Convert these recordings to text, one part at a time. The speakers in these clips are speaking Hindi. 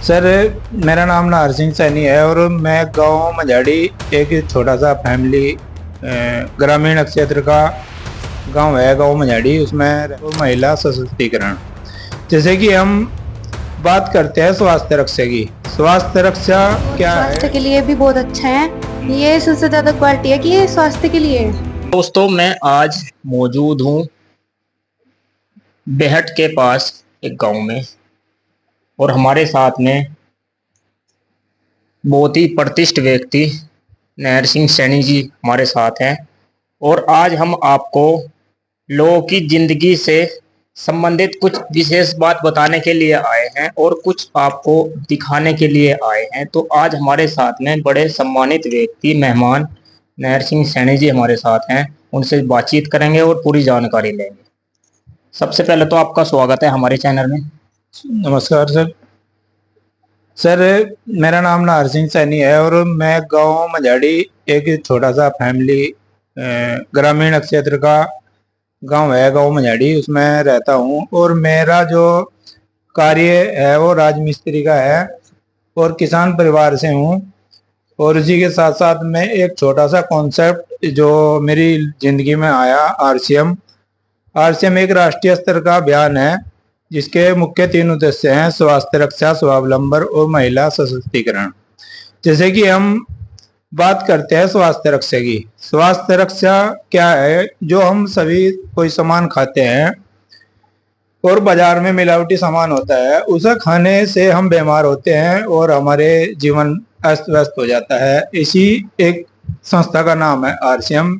सर, मेरा नाम नाहर सिंह सैनी है और मैं गांव मझाड़ी एक छोटा सा फैमिली ग्रामीण क्षेत्र का गांव है। गांव मझाड़ी उसमें महिला सशक्तिकरण, जैसे कि हम बात करते हैं स्वास्थ्य रक्षा की। स्वास्थ्य रक्षा और क्या स्वास्थ्य है? के लिए भी बहुत अच्छा है। ये सबसे ज्यादा क्वालिटी है कि ये स्वास्थ्य के लिए है। दोस्तों, मैं आज मौजूद हूँ बेहट के पास एक गांव में, और हमारे साथ में बहुत ही प्रतिष्ठित व्यक्ति नाहर सिंह सैनी जी हमारे साथ हैं। और आज हम आपको लोगों की जिंदगी से संबंधित कुछ विशेष बात बताने के लिए आए हैं और कुछ आपको दिखाने के लिए आए हैं। तो आज हमारे साथ में बड़े सम्मानित व्यक्ति मेहमान नाहर सिंह सैनी जी हमारे साथ हैं। उनसे बातचीत करेंगे और पूरी जानकारी लेंगे। सबसे पहले तो आपका स्वागत है हमारे चैनल में। नमस्कार सर। सर, मेरा नाम नाहर सिंह सैनी है और मैं गांव मझाड़ी एक छोटा सा फैमिली ग्रामीण क्षेत्र का गांव है। गांव मझाड़ी उसमें रहता हूँ और मेरा जो कार्य है वो राजमिस्त्री का है और किसान परिवार से हूँ। और इसी के साथ साथ में एक छोटा सा कॉन्सेप्ट जो मेरी जिंदगी में आया, आरसीएम। आरसीएम एक राष्ट्रीय स्तर का अभियान है जिसके मुख्य 3 उद्देश्य हैं: स्वास्थ्य रक्षा, स्वावलंबन और महिला सशक्तिकरण। जैसे कि हम बात करते हैं स्वास्थ्य रक्षा की। स्वास्थ्य रक्षा क्या है? जो हम सभी कोई सामान खाते हैं और बाजार में मिलावटी सामान होता है, उसे खाने से हम बीमार होते हैं और हमारे जीवन अस्त व्यस्त हो जाता है। इसी एक संस्था का नाम है आरसीएम,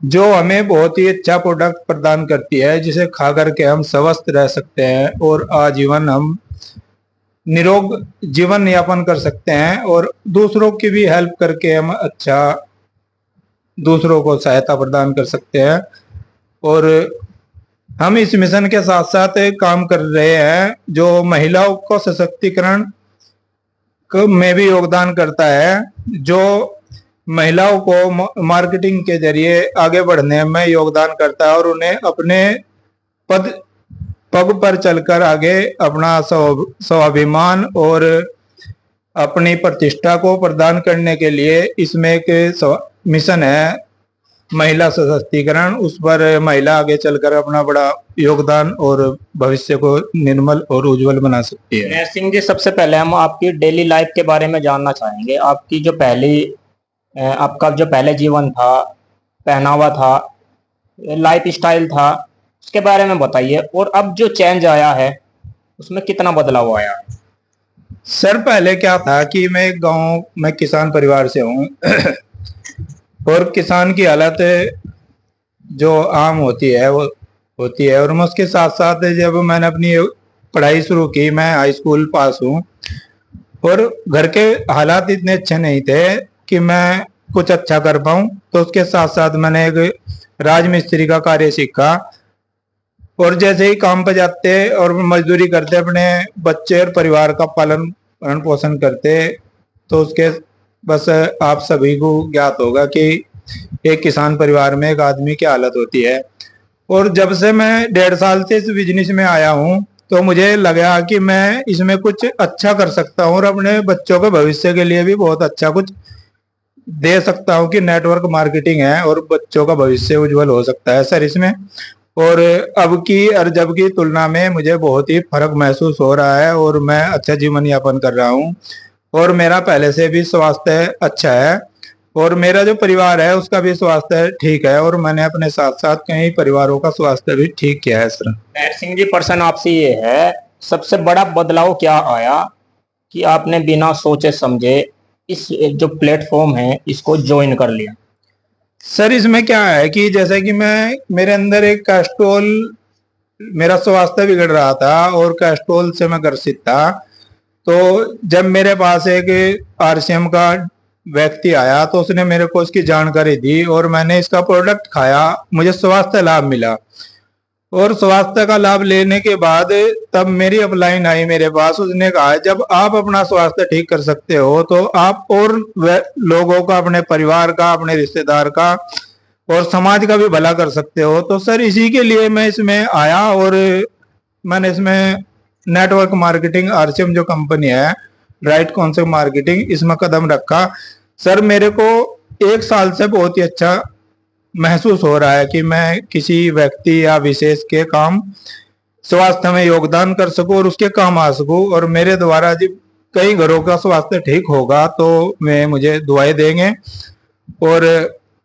जो हमें बहुत ही अच्छा प्रोडक्ट प्रदान करती है जिसे खा करके हम स्वस्थ रह सकते हैं और आजीवन हम निरोग जीवन यापन कर सकते हैं और दूसरों की भी हेल्प करके हम अच्छा दूसरों को सहायता प्रदान कर सकते हैं। और हम इस मिशन के साथ साथ काम कर रहे हैं जो महिलाओं को सशक्तिकरण में भी योगदान करता है, जो महिलाओं को मार्केटिंग के जरिए आगे बढ़ने में योगदान करता है और उन्हें अपने पग पर चलकर आगे अपना स्वाभिमान और अपनी प्रतिष्ठा को प्रदान करने के लिए इसमें एक मिशन है महिला सशक्तिकरण। उस पर महिला आगे चलकर अपना बड़ा योगदान और भविष्य को निर्मल और उज्जवल बना सकती है। नाहर सिंह जी, सबसे पहले हम आपकी डेली लाइफ के बारे में जानना चाहेंगे। आपका जो पहले जीवन था, पहनावा था, लाइफ स्टाइल था, उसके बारे में बताइए। और अब जो चेंज आया है उसमें कितना बदलाव आया है? सर, पहले क्या था कि मैं गांव में किसान परिवार से हूँ और किसान की हालत जो आम होती है वो होती है। और मैं उसके साथ साथ जब मैंने अपनी पढ़ाई शुरू की, मैं हाई स्कूल पास हूँ और घर के हालात इतने अच्छे नहीं थे कि मैं कुछ अच्छा कर पाऊँ, तो उसके साथ साथ मैंने एक राजमिस्त्री का कार्य सीखा। और जैसे ही काम पर जाते और मजदूरी करते, अपने बच्चे और परिवार का पालन पोषण करते, तो उसके बस आप सभी को ज्ञात होगा कि एक किसान परिवार में एक आदमी की हालत होती है। और जब से मैं 1.5 साल से इस बिजनेस में आया हूँ तो मुझे लगा कि मैं इसमें कुछ अच्छा कर सकता हूँ और अपने बच्चों के भविष्य के लिए भी बहुत अच्छा कुछ दे सकता हूँ कि नेटवर्क मार्केटिंग है और बच्चों का भविष्य उज्जवल हो सकता है सर इसमें। और अब की और जब की तुलना में मुझे बहुत ही फर्क महसूस हो रहा है और मैं अच्छा जीवन यापन कर रहा हूँ और मेरा पहले से भी स्वास्थ्य अच्छा है और मेरा जो परिवार है उसका भी स्वास्थ्य ठीक है और मैंने अपने साथ साथ कई परिवारों का स्वास्थ्य भी ठीक किया है सर। नाहर सिंह जी, प्रश्न आपसे ये है, सबसे बड़ा बदलाव क्या आया कि आपने बिना सोचे समझे इस जो प्लेटफॉर्म है इसको ज्वाइन कर लिया? सर, इसमें क्या है कि जैसे कि मेरे अंदर एक कैस्ट्रोल, मेरा स्वास्थ्य बिगड़ रहा था और कैस्ट्रोल से मैं ग्रसित था। तो जब मेरे पास एक आरसीएम का व्यक्ति आया तो उसने मेरे को इसकी जानकारी दी और मैंने इसका प्रोडक्ट खाया, मुझे स्वास्थ्य लाभ मिला। और स्वास्थ्य का लाभ लेने के बाद तब मेरी अपलाइन आई मेरे पास, उसने कहा जब आप अपना स्वास्थ्य ठीक कर सकते हो तो आप और लोगों का, अपने परिवार का, अपने रिश्तेदार का और समाज का भी भला कर सकते हो। तो सर, इसी के लिए मैं इसमें आया और मैंने इसमें नेटवर्क मार्केटिंग आरसीएम जो कंपनी है, राइट कॉन्सेप्ट मार्केटिंग, इसमें कदम रखा। सर मेरे को 1 साल से बहुत ही अच्छा महसूस हो रहा है कि मैं किसी व्यक्ति या विशेष के काम स्वास्थ्य में योगदान कर सकूं और उसके काम आ सकूं, और मेरे द्वारा जब कई घरों का स्वास्थ्य ठीक होगा तो वे मुझे दुआएं देंगे और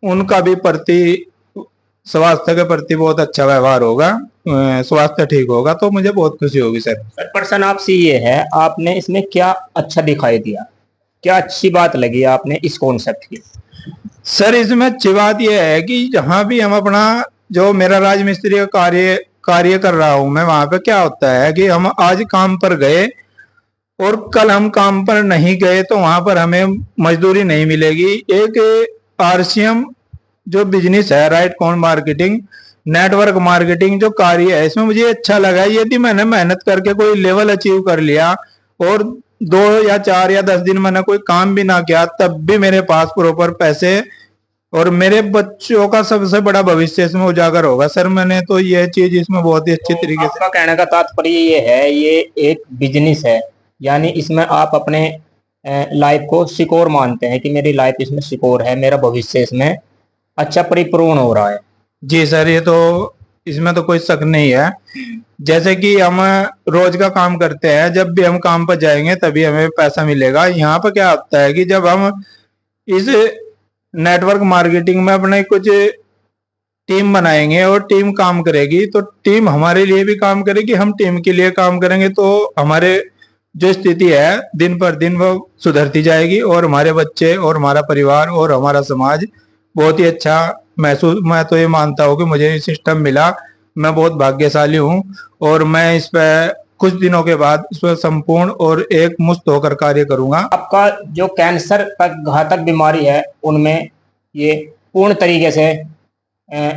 उनका भी प्रति स्वास्थ्य के प्रति बहुत अच्छा व्यवहार होगा, स्वास्थ्य ठीक होगा तो मुझे बहुत खुशी होगी सर। प्रश्न आपसे ये है, आपने इसमें क्या अच्छा दिखाई दिया, क्या अच्छी बात लगी आपने इस कॉन्सेप्ट की? सर इसमें अच्छी बात यह है कि जहां भी हम अपना जो मेरा राजमिस्त्री का कार्य कर रहा हूं मैं, वहां पे क्या होता है कि हम आज काम पर गए और कल हम काम पर नहीं गए तो वहां पर हमें मजदूरी नहीं मिलेगी। एक आरसीएम जो बिजनेस है, राइट कॉन मार्केटिंग नेटवर्क मार्केटिंग जो कार्य है, इसमें मुझे अच्छा लगा। यदि मैंने मेहनत करके कोई लेवल अचीव कर लिया और 2 या 4 या 10 दिन मैंने कोई काम भी ना किया, तब भी मेरे पास प्रॉपर पैसे और मेरे बच्चों का सबसे बड़ा भविष्य इसमें उजागर होगा। सर मैंने तो यह चीज इसमें बहुत ही अच्छी तरीके से। आपका कहने का तात्पर्य ये है, ये एक बिजनेस है, यानी इसमें आप अपने लाइफ को सिक्योर मानते हैं कि मेरी लाइफ इसमें सिक्योर है, मेरा भविष्य इसमें अच्छा परिपूर्ण हो रहा है। जी सर, ये तो इसमें तो कोई शक नहीं है। जैसे कि हम रोज का काम करते हैं, जब भी हम काम पर जाएंगे तभी हमें पैसा मिलेगा। यहाँ पर क्या होता है कि जब हम इस नेटवर्क मार्केटिंग में अपने कुछ टीम बनाएंगे और टीम काम करेगी तो टीम हमारे लिए भी काम करेगी, हम टीम के लिए काम करेंगे तो हमारे जो स्थिति है दिन पर दिन वो सुधरती जाएगी और हमारे बच्चे और हमारा परिवार और हमारा समाज बहुत ही अच्छा महसूस। मैं तो ये मानता हूँ कि मुझे ये सिस्टम मिला, मैं बहुत भाग्यशाली हूँ और मैं इस पर कुछ दिनों के बाद इस पर संपूर्ण और एक मुक्त होकर कार्य करूंगा। आपका जो कैंसर का घातक बीमारी है उनमें ये पूर्ण तरीके से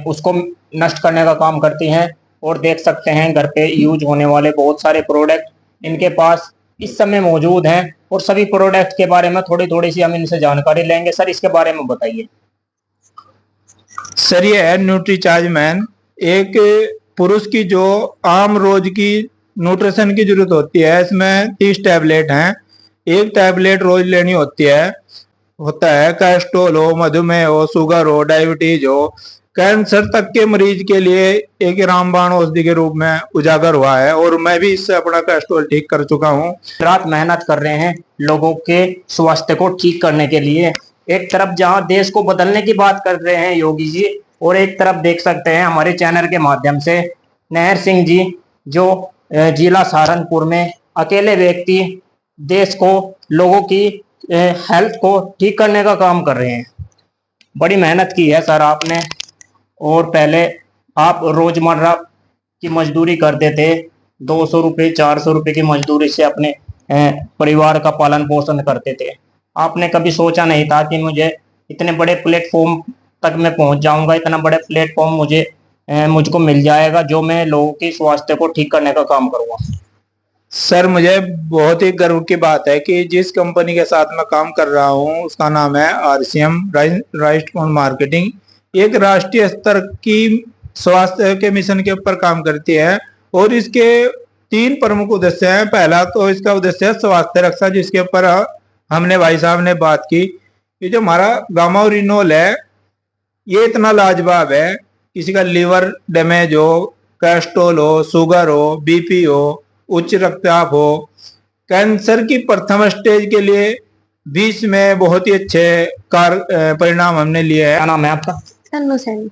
उसको नष्ट करने का काम करती हैं और देख सकते हैं घर पे यूज होने वाले बहुत सारे प्रोडक्ट इनके पास इस समय मौजूद हैं और सभी प्रोडक्ट के बारे में थोड़ी थोड़ी सी हम इनसे जानकारी लेंगे। सर इसके बारे में बताइए। सर ये है न्यूट्रीचार्ज मैन, एक पुरुष की जो आम रोज की न्यूट्रिशन की जरूरत होती है, इसमें 30 टैबलेट हैं। एक टैबलेट रोज लेनी होती है। होता है कोलेस्ट्रॉल हो, मधुमेह हो, शुगर हो, डायबिटीज हो, कैंसर तक के मरीज के लिए एक रामबाण औषधि के रूप में उजागर हुआ है और मैं भी इससे अपना कोलेस्ट्रॉल ठीक कर चुका हूँ। रात मेहनत कर रहे हैं लोगों के स्वास्थ्य को ठीक करने के लिए। एक तरफ जहां देश को बदलने की बात कर रहे हैं योगी जी, और एक तरफ देख सकते हैं हमारे चैनल के माध्यम से नहर सिंह जी जो जिला सहारनपुर में अकेले व्यक्ति देश को, लोगों की हेल्थ को ठीक करने का काम कर रहे हैं। बड़ी मेहनत की है सर आपने, और पहले आप रोजमर्रा की मजदूरी करते थे, 200 रुपये 400 रुपये की मजदूरी से अपने परिवार का पालन पोषण करते थे। आपने कभी सोचा नहीं था कि मुझे इतने बड़े प्लेटफॉर्म तक मैं पहुंच जाऊंगा, इतना बड़े प्लेटफॉर्म मुझको मिल जाएगा जो मैं लोगों की स्वास्थ्य को ठीक करने का काम करूंगा। सर मुझे बहुत ही गर्व की बात है कि जिस कंपनी के साथ मैं काम कर रहा हूं उसका नाम है आरसीएम राइट कॉन मार्केटिंग, एक राष्ट्रीय स्तर की स्वास्थ्य के मिशन के ऊपर काम करती है और इसके 3 प्रमुख उद्देश्य हैं। पहला तो इसका उद्देश्य है स्वास्थ्य रक्षा, जिसके ऊपर हमने भाई साहब ने बात की। ये जो हमारा गामा ओरिनोल है ये इतना लाजवाब है, किसी का लीवर डैमेज हो, कोलेस्ट्रॉल हो, शुगर हो, बीपी हो, उच्च रक्तचाप हो, कैंसर की प्रथम स्टेज के लिए 20 में बहुत ही अच्छे परिणाम हमने लिए हैं। क्या नाम है आपका? तन्नू सैनी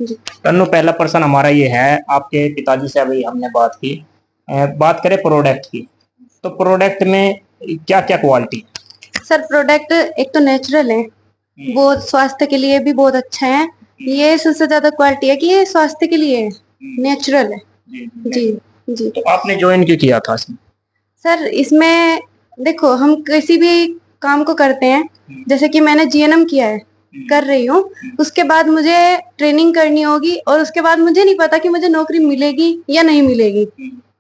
जी। तन्नू, पहला प्रश्न हमारा ये है, आपके पिताजी से अभी हमने बात की, बात करें प्रोडक्ट की, तो प्रोडक्ट में क्या क्या क्वालिटी? सर प्रोडक्ट एक तो नेचुरल है, वो स्वास्थ्य के लिए भी बहुत अच्छा है। ये सबसे ज्यादा क्वालिटी है कि ये स्वास्थ्य के लिए नेचुरल है। जी जी। तो आपने ज्वाइन क्यों किया था इसमें? सर इसमें देखो, हम किसी भी काम को करते हैं, जैसे कि मैंने जीएनएम किया है, कर रही हूँ, उसके बाद मुझे ट्रेनिंग करनी होगी और उसके बाद मुझे नहीं पता कि मुझे नौकरी मिलेगी या नहीं मिलेगी।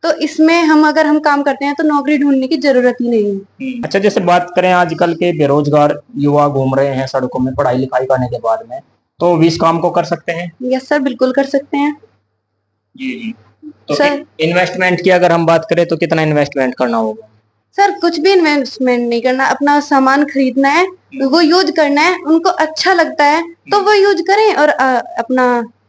तो इसमें अगर हम काम करते हैं तो नौकरी ढूंढने की जरूरत ही नहीं है। अच्छा, जैसे बात करें आजकल के बेरोजगार युवा घूम रहे हैं सड़कों में पढ़ाई लिखाई करने के बाद में, तो भी इस काम को कर सकते हैं? यस सर, बिल्कुल कर सकते हैं। जी जी। तो सर इन्वेस्टमेंट की अगर हम बात करें तो कितना इन्वेस्टमेंट करना होगा? सर कुछ भी इन्वेस्टमेंट नहीं करना, अपना सामान खरीदना है, वो यूज करना है, उनको अच्छा लगता है तो वो यूज करें और अपना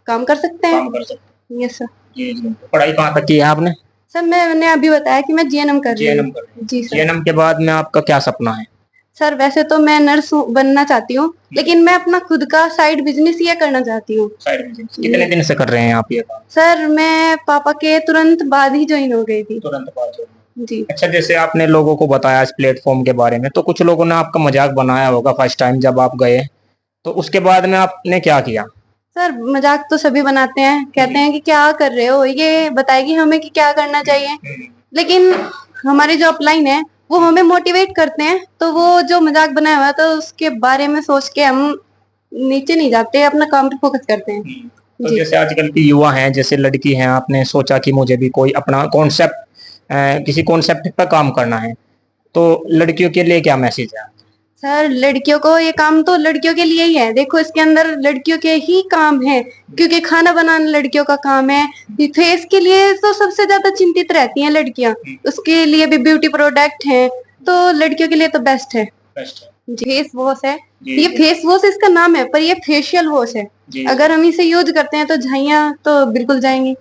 काम कर सकते हैं। काम कर सकते यस सर। हैं। जी। पढ़ाई कहाँ तक की है आपने? सर मैंने अभी बताया कि मैं जीएनएम कर रही जीएनएम हूँ। कर रहे हैं। जी सर। जीएनएम के बाद में आपका क्या सपना है? सर वैसे तो मैं नर्स बनना चाहती हूँ, लेकिन मैं अपना खुद का साइड बिजनेस ये करना चाहती हूँ। साइड बिजनेस कितने दिन से कर रहे हैं आप ये काम? सर मैं पापा के तुरंत बाद ही ज्वाइन हो गई थी। तुरंत बाद जो। जी। अच्छा, जैसे आपने लोगों को बताया इस प्लेटफॉर्म के बारे में, तो कुछ लोगों ने आपका मजाक बनाया होगा फर्स्ट टाइम जब आप गए, तो उसके बाद में आपने क्या किया? सर मजाक तो सभी बनाते हैं, कहते हैं कि क्या कर रहे हो, ये बताएगी हमें कि क्या करना चाहिए, लेकिन हमारे जो अपलाइन है वो हमें मोटिवेट करते हैं, तो वो जो मजाक बनाया हुआ है तो उसके बारे में सोच के हम नीचे नहीं जाते, अपना काम पे फोकस करते हैं। तो जी। जैसे आजकल की युवा हैं, जैसे लड़की हैं, आपने सोचा कि मुझे भी कोई अपना कॉन्सेप्ट, किसी कॉन्सेप्ट पर काम करना है, तो लड़कियों के लिए क्या मैसेज है? सर लड़कियों को ये काम तो लड़कियों के लिए ही है, देखो इसके अंदर लड़कियों के ही काम है, क्योंकि खाना बनाना लड़कियों का काम है। फेस के लिए तो सबसे ज्यादा चिंतित रहती हैं लड़कियां, उसके लिए भी ब्यूटी प्रोडक्ट हैं, तो लड़कियों के लिए तो बेस्ट है। फेस वॉश है, ये फेस वॉश इसका नाम है, पर ये फेशियल वॉश है। अगर हम इसे यूज करते हैं तो झाइयां तो बिल्कुल जाएंगी।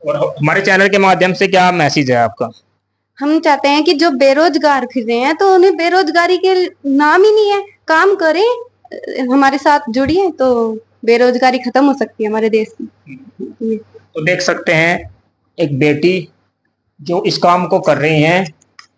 और हमारे चैनल के माध्यम से क्या मैसेज है आपका? हम चाहते हैं कि जो बेरोजगार फिर रहे हैं तो उन्हें बेरोजगारी के नाम ही नहीं है, काम करें, हमारे साथ जुड़िए तो बेरोजगारी खत्म हो सकती है हमारे देश की। तो देख सकते हैं एक बेटी जो इस काम को कर रही हैं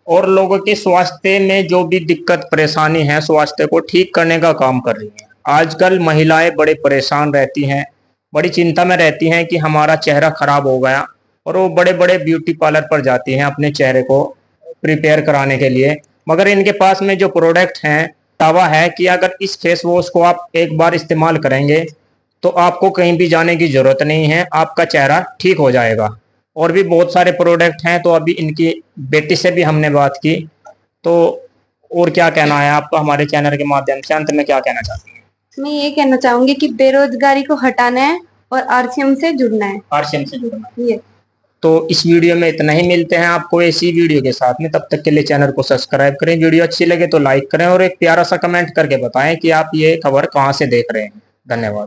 और लोगों के स्वास्थ्य में जो भी दिक्कत परेशानी है, स्वास्थ्य को ठीक करने का काम कर रही हैं। आजकल महिलाएं बड़े परेशान रहती हैं, बड़ी चिंता में रहती हैं कि हमारा चेहरा खराब हो गया, और वो बड़े बड़े ब्यूटी पार्लर पर जाती हैं अपने चेहरे को प्रिपेयर कराने के लिए। मगर इनके पास में जो प्रोडक्ट हैं, दावा है कि अगर इस फेस वॉश को आप एक बार इस्तेमाल करेंगे तो आपको कहीं भी जाने की जरूरत नहीं है, आपका चेहरा ठीक हो जाएगा। और भी बहुत सारे प्रोडक्ट हैं, तो अभी इनकी बेटी से भी हमने बात की। तो और क्या कहना है आपका हमारे चैनल के माध्यम से, अंत में क्या कहना चाहते हैं? मैं ये कहना चाहूंगी कि बेरोजगारी को हटाना है और आरसीएम से जुड़ना है। आरसीएम से जुड़ना है। ये तो इस वीडियो में इतना ही, मिलते हैं आपको ऐसी वीडियो के साथ में, तब तक के लिए चैनल को सब्सक्राइब करें, वीडियो अच्छी लगे तो लाइक करें और एक प्यारा सा कमेंट करके बताएं कि आप ये खबर कहां से देख रहे हैं। धन्यवाद।